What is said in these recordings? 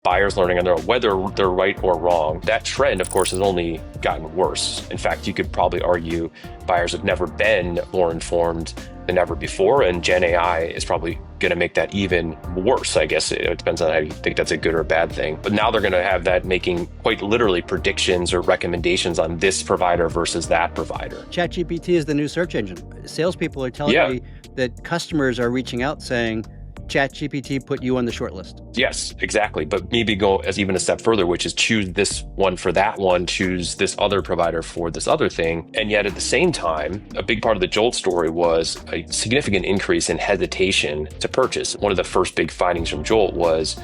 buyers learning on their own, whether they're right or wrong. That trend, of course, has only gotten worse. In fact, you could probably argue buyers have never been more informed than ever before, and Gen AI is probably going to make that even worse. I guess it depends on how you think that's a good or bad thing. But now they're going to have that making quite literally predictions or recommendations on this provider versus that provider. ChatGPT is the new search engine. Salespeople are telling me that customers are reaching out saying, ChatGPT put you on the short list. Yes, exactly. But maybe go as even a step further, which is choose this one for that one, choose this other provider for this other thing. And yet at the same time, a big part of the Jolt story was a significant increase in hesitation to purchase. One of the first big findings from Jolt was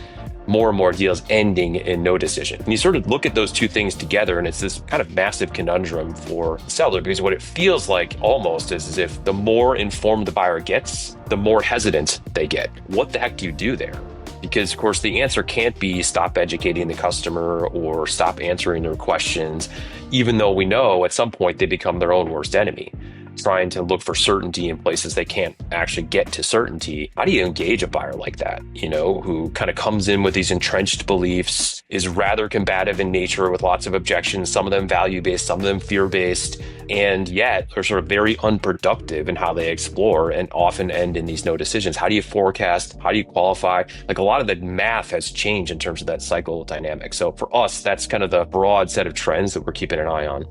more and more deals ending in no decision. And you sort of look at those two things together, and it's this kind of massive conundrum for the seller, because what it feels like almost is as if the more informed the buyer gets, the more hesitant they get. What the heck do you do there? Because, of course, the answer can't be stop educating the customer or stop answering their questions, even though we know at some point they become their own worst enemy. Trying to look for certainty in places they can't actually get to certainty. How do you engage a buyer like that, who kind of comes in with these entrenched beliefs, is rather combative in nature with lots of objections, some of them value-based, some of them fear-based, and yet are sort of very unproductive in how they explore and often end in these no decisions? How do you forecast? How do you qualify? Like, a lot of the math has changed in terms of that cycle dynamic. So for us, that's kind of the broad set of trends that we're keeping an eye on.